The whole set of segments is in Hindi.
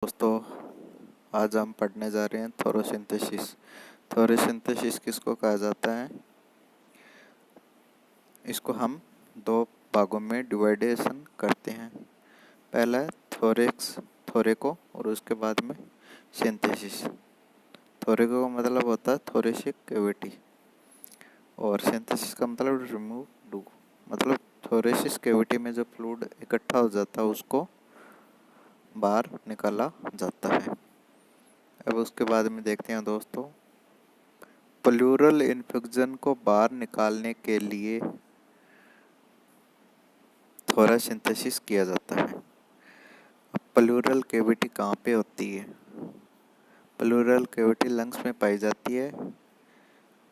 दोस्तों, आज हम पढ़ने जा रहे हैं थोरोसिंथेसिस। थोरोसिंथेसिस किसको कहा जाता है? इसको हम दो भागों में डिवाइडेशन करते हैं। पहला है थोरेक्स, थोरेको, और उसके बाद में सिंथेसिस। थोरेको का मतलब होता है थोरेसिक कैविटी और सिंथेसिस का मतलब रिमूव डू। मतलब थोरेसिस कैविटी में जो फ्लूइड इकट्ठा हो जाता है उसको बाहर निकाला जाता है। अब उसके बाद में देखते हैं दोस्तों, प्लूरल इन्फेक्शन को बाहर निकालने के लिए थोरासिंथेसिस किया जाता है। अब प्लूरल कैविटी कहाँ पे होती है? प्लूरल कैविटी लंग्स में पाई जाती है।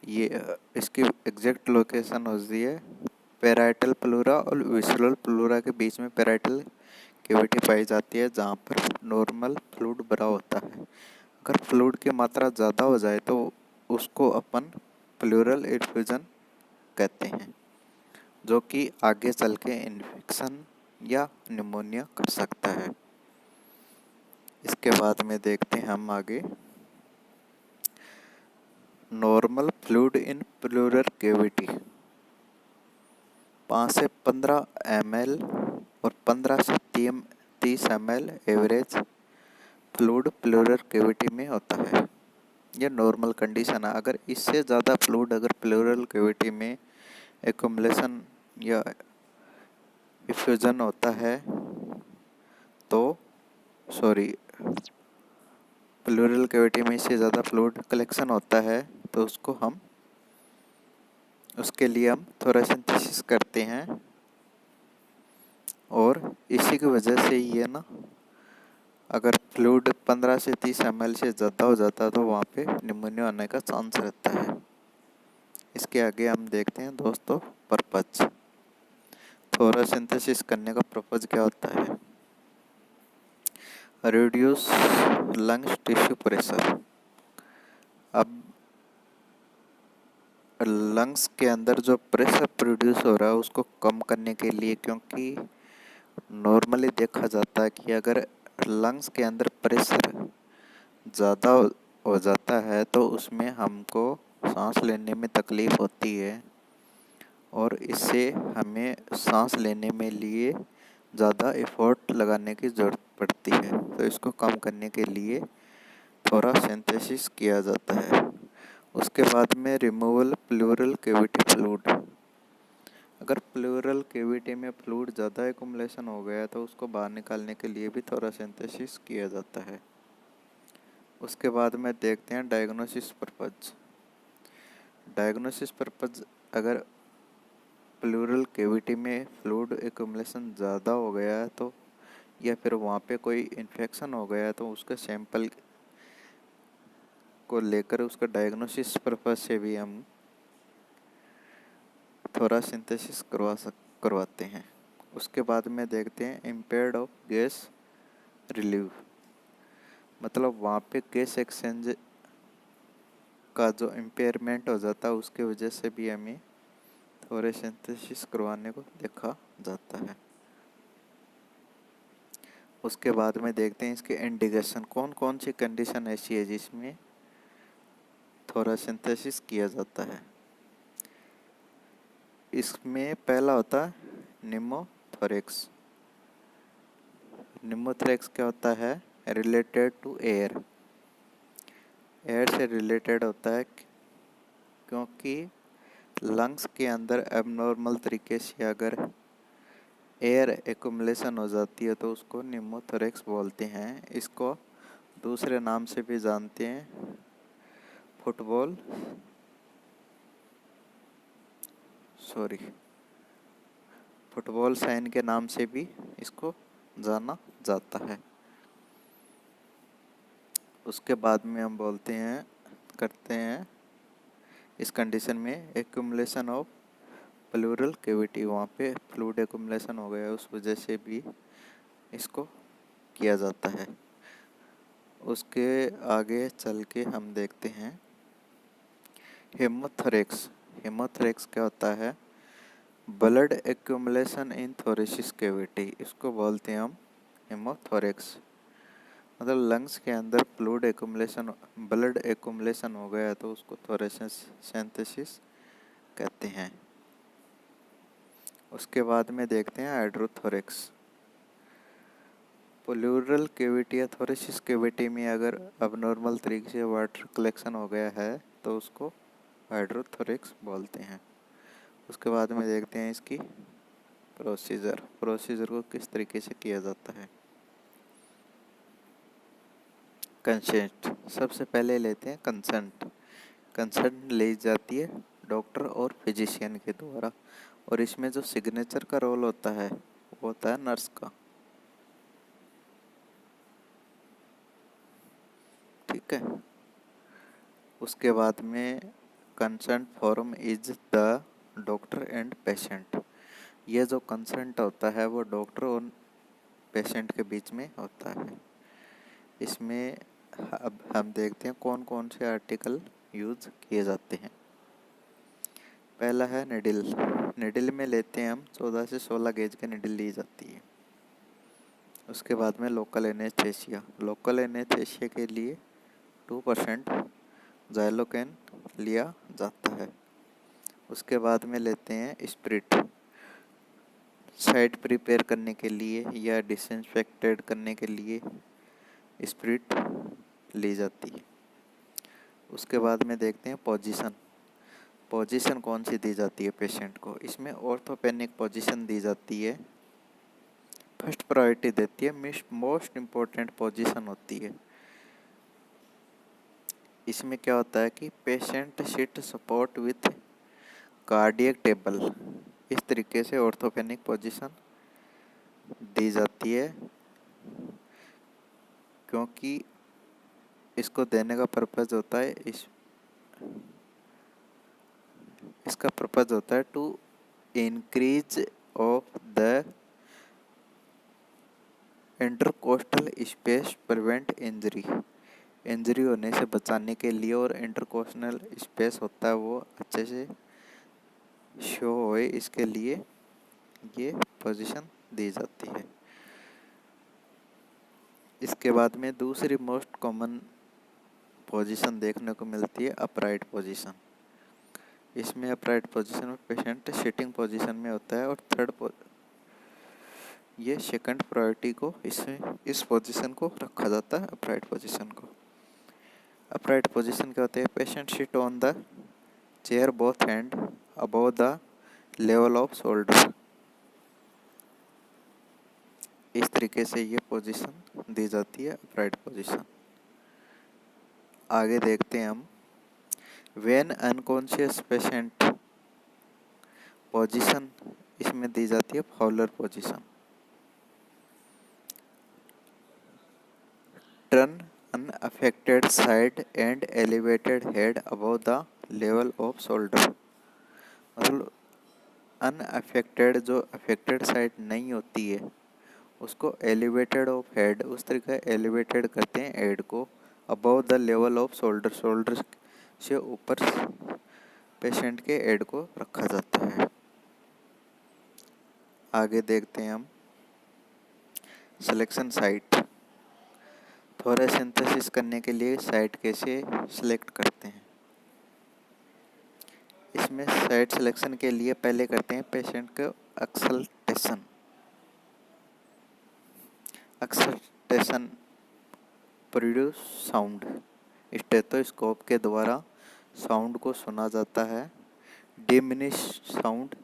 ये इसकी एग्जैक्ट लोकेशन होती है पैराइटल प्लूरा और विसरल प्लूरा के बीच में पैराइटल कैविटी पाई जाती है, जहाँ पर नॉर्मल फ्लूइड भरा होता है। अगर फ्लूइड की मात्रा ज़्यादा हो जाए तो उसको अपन प्लूरल इन्फ्यूजन कहते हैं, जो कि आगे चल के इन्फेक्शन या निमोनिया कर सकता है। इसके बाद में देखते हैं हम आगे, normal fluid in pleural cavity 5 से 15 ml और 15 से 30 ml average fluid pleural cavity में होता है। यह नॉर्मल कंडीशन है। अगर इससे ज़्यादा फ्लूइड अगर प्लूरल कैविटी में एक्युमुलेशन या इफ्यूजन होता है तो प्लूरल कैविटी में इससे ज़्यादा फ्लूइड कलेक्शन होता है तो उसके लिए हम थोरासिंथेसिस करते हैं। और इसी की वजह से ये ना, अगर फ्लूइड 15 से 30 ml से ज़्यादा हो जाता है तो वहाँ पे निमोनिया होने का चांस रहता है। इसके आगे हम देखते हैं दोस्तों पर्पज। थोरासिंथेसिस करने का पर्पज क्या होता है? Reduce lungs tissue pressure. अब लंग्स के अंदर जो प्रेशर प्रोड्यूस हो रहा है उसको कम करने के लिए, क्योंकि नॉर्मली देखा जाता है कि अगर लंग्स के अंदर प्रेशर ज़्यादा हो जाता है तो उसमें हमको सांस लेने में तकलीफ़ होती है और इससे हमें सांस लेने में लिए ज़्यादा एफर्ट लगाने की ज़रूरत पड़ती है। तो इसको कम करने के लिए थोरासिंथेसिस किया जाता है। उसके बाद में रिमूवल प्लूरल कैविटी फ्लूइड। अगर प्लूरल कैविटी में फ्लूइड ज़्यादा एक्युमुलेशन हो गया तो उसको बाहर निकालने के लिए भी थोरासिंथेसिस किया जाता है। उसके बाद में देखते हैं डायग्नोसिस पर्पज। डायग्नोसिस पर्पज, अगर प्लूरल कैविटी में फ्लूइड एक्युमुलेशन ज़्यादा हो गया है तो या फिर वहाँ पे कोई इन्फेक्शन हो गया है तो उसके सैंपल को लेकर उसका डायग्नोसिस पर्पज से भी हम थोरासिंथेसिस करवाते हैं। उसके बाद में देखते हैं इम्पेयर्ड ऑफ गैस रिलीव। मतलब वहाँ पे गैस एक्सचेंज का जो इम्पेयरमेंट हो जाता है उसके वजह से भी हमें थोरासिंथेसिस करवाने को देखा जाता है। उसके बाद में देखते हैं इसके इंडिकेशन, कौन कौन सी कंडीशन ऐसी है जिसमें थोरासिंथेसिस किया जाता है। इसमें पहला होता है निमोथोरेक्स। निमोथोरेक्स क्या होता है? Related to air. एयर से रिलेटेड होता है क्योंकि लंग्स के अंदर एबनॉर्मल तरीके से अगर एयर एक्युमुलेशन हो जाती है तो उसको निमोथोरेक्स बोलते हैं। इसको दूसरे नाम से भी जानते हैं, फुटबॉल साइन के नाम से भी इसको जाना जाता है। उसके बाद में हम करते हैं इस कंडीशन में एक्युमुलेशन ऑफ प्लूरल कैविटी। वहाँ पे फ्लूइड एक्युमुलेशन हो गया उस वजह से भी इसको किया जाता है। उसके आगे चल के हम देखते हैं हेमोथोरेक्स। हेमोथोरेक्स क्या होता है? ब्लड एक्युमुलेशन इन थोरेसिस कैविटी। इसको बोलते हैं हम हेमोथोरेक्स। मतलब लंग्स के अंदर ब्लड एकुमुलेशन हो गया तो उसको थोरेसिस कहते हैं। उसके बाद में देखते हैं हाइड्रोथोरेक्स। प्लूरल कैविटी या थोरेसिस कैविटी में अगर अबनॉर्मल तरीके से वाटर कलेक्शन हो गया है तो उसको हाइड्रोथोरेक्स बोलते हैं। उसके बाद में देखते हैं इसकी प्रोसीजर को किस तरीके से किया जाता है। कंसेंट, सबसे पहले लेते हैं कंसेंट ली जाती है डॉक्टर और फिजिशियन के द्वारा, और इसमें जो सिग्नेचर का रोल होता है वो होता है नर्स का। ठीक है। उसके बाद में consent form is the doctor and patient. ये जो कंसेंट होता है वो डॉक्टर और पेशेंट के बीच में होता है। इसमें अब हम देखते हैं कौन कौन से आर्टिकल यूज किए जाते हैं। पहला है निडिल में लेते हैं हम 14 से 16 गेज की निडिल ली जाती है। उसके बाद में लोकल एनेस्थीसिया के लिए 2% ज़ाइलोकेन लिया जाता है। उसके बाद में लेते हैं स्पिरिट, साइट प्रिपेयर करने के लिए या डिसइंफेक्टेड करने के लिए स्पिरिट ली जाती है। उसके बाद में देखते हैं पोजीशन कौन सी दी जाती है पेशेंट को। इसमें ऑर्थोपेनिक पोजीशन दी जाती है, फर्स्ट प्रायोरिटी देती है, मोस्ट इम्पोर्टेंट पोजीशन होती है। इसमें क्या होता है कि patient sit support with cardiac table, इस तरीके से ऑर्थोपेनिक पोजीशन दी जाती है, क्योंकि इसको देने का पर्पज़ होता है इसका पर्पज़ होता है to increase of the intercostal space, prevent injury होने से बचाने के लिए, और इंटरकोस्टल स्पेस होता है वो अच्छे से शो होए इसके लिए ये पोजीशन दी जाती है। इसके बाद में दूसरी मोस्ट कॉमन पोजीशन देखने को मिलती है अपराइट पोजीशन। इसमें अपराइट पोजीशन में पेशेंट सिटिंग पोजीशन में होता है, और ये सेकंड प्रायोरिटी को इस पोजीशन को रखा जाता है अपराइट पोजीशन को। अपराइट पोजीशन क्या होते हैं? Patient sit on the chair both hand above the level off shoulder, इस तरीके से ये पोजीशन दी जाती है अपराइट पोजीशन। आगे देखते हैं हम व्हेन अनकॉन्शियस पेशेंट पोजीशन, इसमें दी जाती है Fowler position. Turn unaffected side and elevated head above the level off shoulder. मतलब अनअफेक्टेड, जो अफेक्टेड साइड नहीं होती है उसको एलिवेटेड ऑफ हेड, उस तरीके एलिवेटेड करते हैं हेड को above the level off shoulder से ऊपर पेशेंट के हेड को रखा जाता है। आगे देखते हैं हम सिलेक्शन साइट। थोरेसिंथेसिस करने के लिए साइट कैसे सिलेक्ट करते हैं। इसमें साइट सिलेक्शन के लिए पहले करते हैं पेशेंट को एक्सल्टेशन प्रोड्यूस साउंड, स्टेथोस्कोप के द्वारा साउंड को सुना जाता है। डिमिनिश साउंड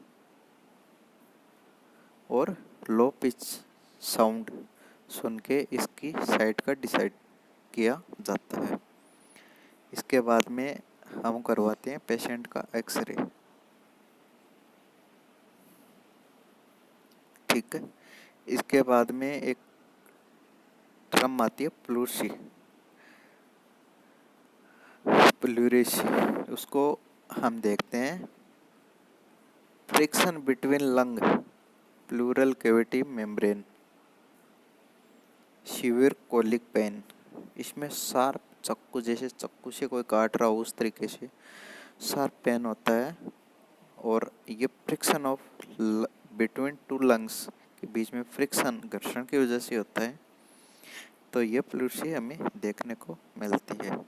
और लो पिच साउंड सुन के इसकी साइट का डिसाइड किया जाता है। इसके बाद में हम करवाते हैं पेशेंट का एक्सरे। ठीक है। इसके बाद में एक टर्म आती है प्लूरेसी, उसको हम देखते हैं friction between lung pleural cavity membrane, severe colic pen. इसमें शार्प चाकू, जैसे चाकू से कोई काट रहा हो उस तरीके से शार्प पेन होता है, और ये friction of between two lungs के बीच में फ्रिक्शन, घर्षण की वजह से होता है। तो ये फ्लूइड हमें देखने को मिलती है।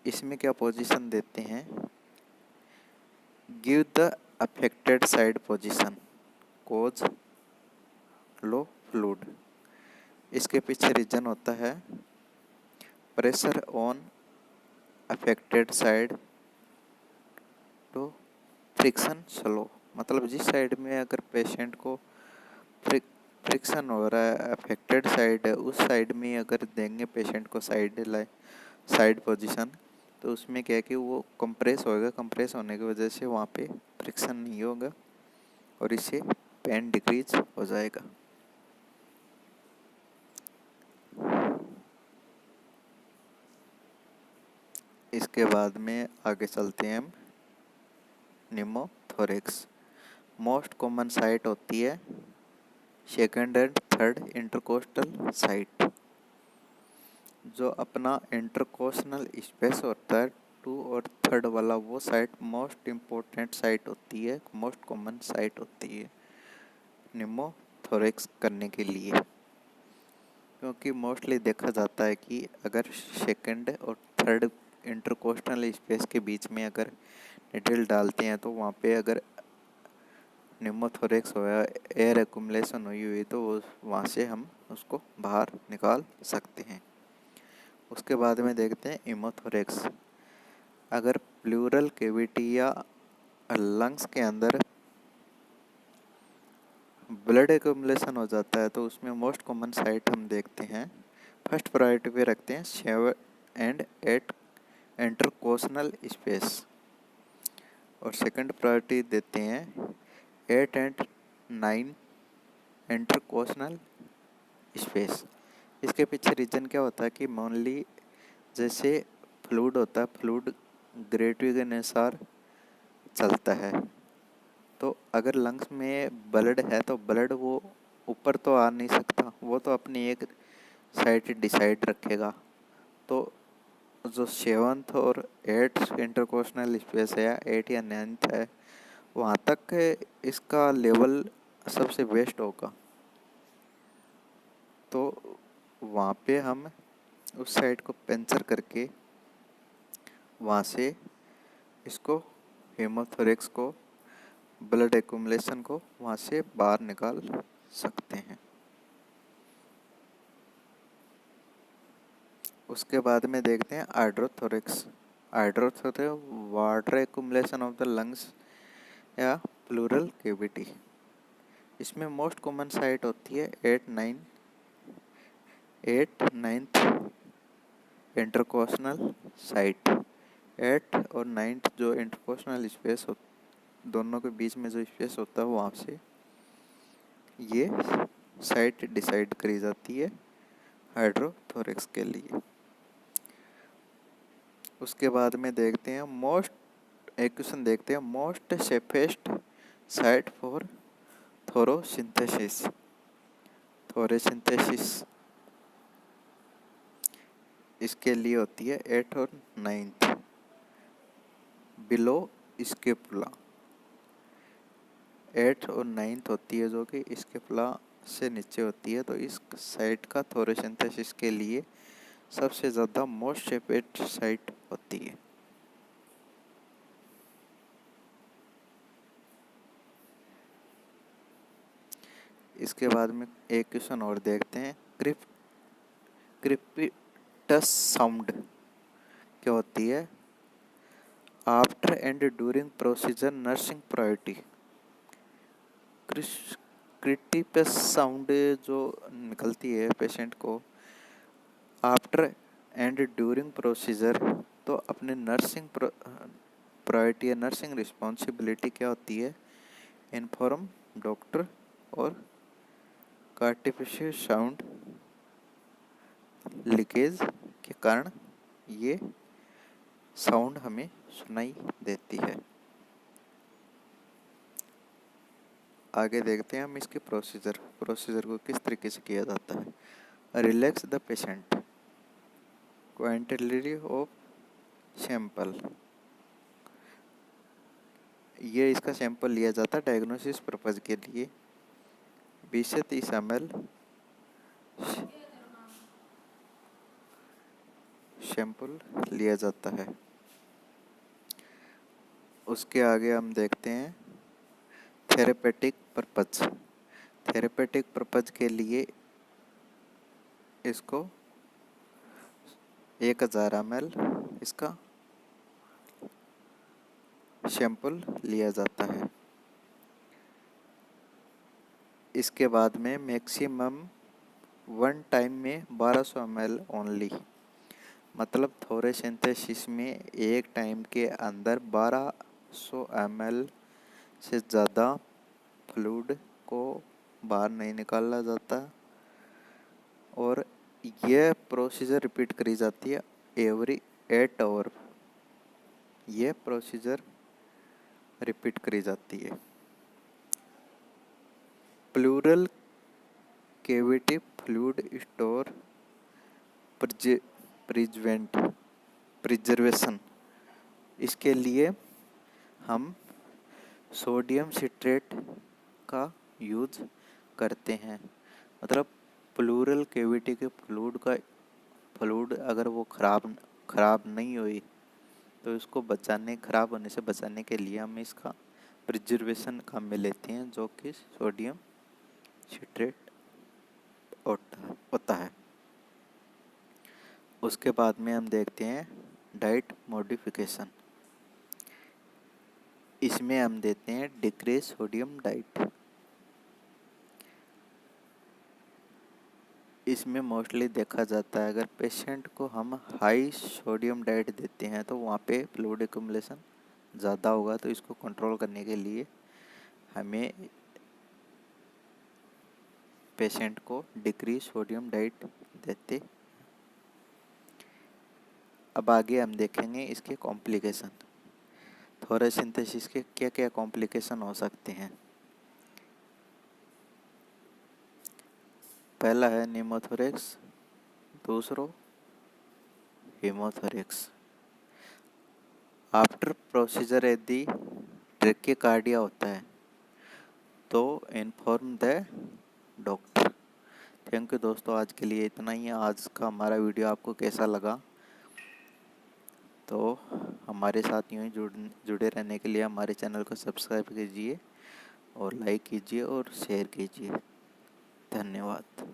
इसमें क्या पोजीशन देते हैं, give the affected side position cause low fluid. इसके पीछे रीजन होता है pressure on affected side to friction slow. मतलब जिस साइड में अगर पेशेंट को फ्रिक्शन हो रहा है, अफेक्टेड साइड है, उस साइड में अगर देंगे पेशेंट को साइड पोजीशन, तो उसमें क्या है कि वो कंप्रेस होएगा। कंप्रेस होने की वजह से वहाँ पे फ्रिक्शन नहीं होगा और इससे पेन डिक्रीज हो जाएगा। इसके बाद में आगे चलते हैं हम निमोथोरेक्स। मोस्ट कॉमन साइट होती है second and third intercostal site. जो अपना इंटरकोस्टल स्पेस होता है 2 और 3 वाला, वो साइट मोस्ट इम्पोर्टेंट साइट होती है, मोस्ट कॉमन साइट होती है निमोथोरेक्स करने के लिए। क्योंकि मोस्टली देखा जाता है कि अगर सेकंड और थर्ड इंटरकोस्टल स्पेस के बीच में अगर निडल डालते हैं तो वहाँ पे अगर निमोथोरेक्स होया, एयर एक्युमुलेशन हुई हुई, तो वहाँ से हम उसको बाहर निकाल सकते हैं। उसके बाद में देखते हैं इमोथोरेक्स। अगर प्लूरल कैविटी या लंग्स के अंदर ब्लड एक्युमुलेशन हो जाता है तो उसमें मोस्ट कॉमन साइट हम देखते हैं, फर्स्ट प्रायोरिटी पे रखते हैं 7 and 8 इंटरकोस्टल स्पेस, और सेकंड प्रायोरिटी देते हैं 8 and 9 इंटरकोस्टल स्पेस। इसके पीछे रीज़न क्या होता है कि मोनली जैसे फ्लूइड होता है, फ्लूइड ग्रेविटी के अनुसार चलता है। तो अगर लंग्स में ब्लड है तो ब्लड वो ऊपर तो आ नहीं सकता, वो तो अपनी एक साइड डिसाइड रखेगा। तो जो 7th और 8th इंटरकोस्टल स्पेस है, 8 या 9th है, वहाँ तक इसका लेवल सबसे बेस्ट होगा। तो वहाँ पे हम उस साइड को पंचर करके वहाँ से इसको हेमोथोरेक्स को, ब्लड एक्युमुलेशन को वहाँ से बाहर निकाल सकते हैं। उसके बाद में देखते हैं hydrothorax. Hydrothorax water accumulation of the lungs या प्लूरल कैविटी। इसमें मोस्ट कॉमन साइट होती है 8 9th इंटरकोस्टल साइट। 8 और 9th जो इंटरकोस्टल स्पेस हो, दोनों के बीच में जो स्पेस होता है वहाँ से ये साइट डिसाइड करी जाती है हाइड्रोथोरेक्स के लिए। उसके बाद में देखते हैं एक क्वेश्चन देखते हैं, मोस्ट सेफेस्ट साइट फॉर थोरोसिंथेसिस। थोरोसिंथेसिस इसके लिए होती है 8 और 9th बिलो स्केपुला। 8 और 9th होती है जो कि स्केपुला से नीचे होती है। तो इस साइट का थोरोसिंथेसिस के लिए सबसे ज़्यादा मोस्ट सेफेस्ट साइट होती है। इसके बाद में एक क्वेश्चन और देखते हैं, क्रिप्टस साउंड क्या होती है, after and during procedure nursing priority. Crepitus sound जो निकलती है पेशेंट को आफ्टर एंड ड्यूरिंग प्रोसीजर, तो अपने नर्सिंग प्रायोरिटी या नर्सिंग रिस्पॉन्सिबिलिटी क्या होती है, इन्फॉर्म डॉक्टर और आर्टिफिशियल साउंड लीकेज के कारण ये साउंड हमें सुनाई देती है। आगे देखते हैं हम इसके प्रोसीजर को किस तरीके से किया जाता है। Relax the patient, quantity of sample, ये इसका सैंपल लिया जाता है डायग्नोसिस पर्पज़ के लिए। 20 से 30 ml सैंपल लिया जाता है। उसके आगे हम देखते हैं थेरेपेटिक पर्पज। थेरेपेटिक पर्पज के लिए इसको 1000 ml इसका सैंपल लिया जाता है। इसके बाद में मैक्सिमम वन टाइम में 1200 ml ओनली, मतलब थोरेसिंथेसिस में एक टाइम के अंदर 1200 ml से ज़्यादा फ्लूइड को बाहर नहीं निकाला जाता और यह प्रोसीजर रिपीट करी जाती है एवरी 8 आवर। यह प्रोसीजर रिपीट करी जाती है। Pleural cavity fluid store preservation, इसके लिए हम सोडियम सिट्रेट का यूज करते हैं। मतलब प्लूरल कैविटी के फ्लूइड अगर वो खराब नहीं हुई तो इसको खराब होने से बचाने के लिए हम इसका प्रिजर्वेशन काम में लेते हैं, जो कि सोडियम सिट्रेट होता है। उसके बाद में हम देखते हैं डाइट मॉडिफिकेशन। इसमें हम देते हैं डिक्रीज सोडियम डाइट। इसमें मोस्टली देखा जाता है अगर पेशेंट को हम हाई सोडियम डाइट देते हैं तो वहाँ पे फ्लूइड एक्युमुलेशन ज़्यादा होगा, तो इसको कंट्रोल करने के लिए हमें पेशेंट को डिक्रीज सोडियम डाइट देते। अब आगे हम देखेंगे इसके कॉम्प्लिकेशन। थोरेसिंथेसिस के क्या क्या कॉम्प्लिकेशन हो सकते हैं। पहला है निमोथोरेक्स, दूसरा हीमोथोरेक्स। आफ्टर प्रोसीजर यदि ट्रेकिकार्डिया होता है तो inform the doctor. Thank you दोस्तों, आज के लिए इतना ही है। आज का हमारा वीडियो आपको कैसा लगा, तो हमारे साथ यूँ ही जुड़े रहने के लिए हमारे चैनल को सब्सक्राइब कीजिए और लाइक कीजिए और शेयर कीजिए। धन्यवाद।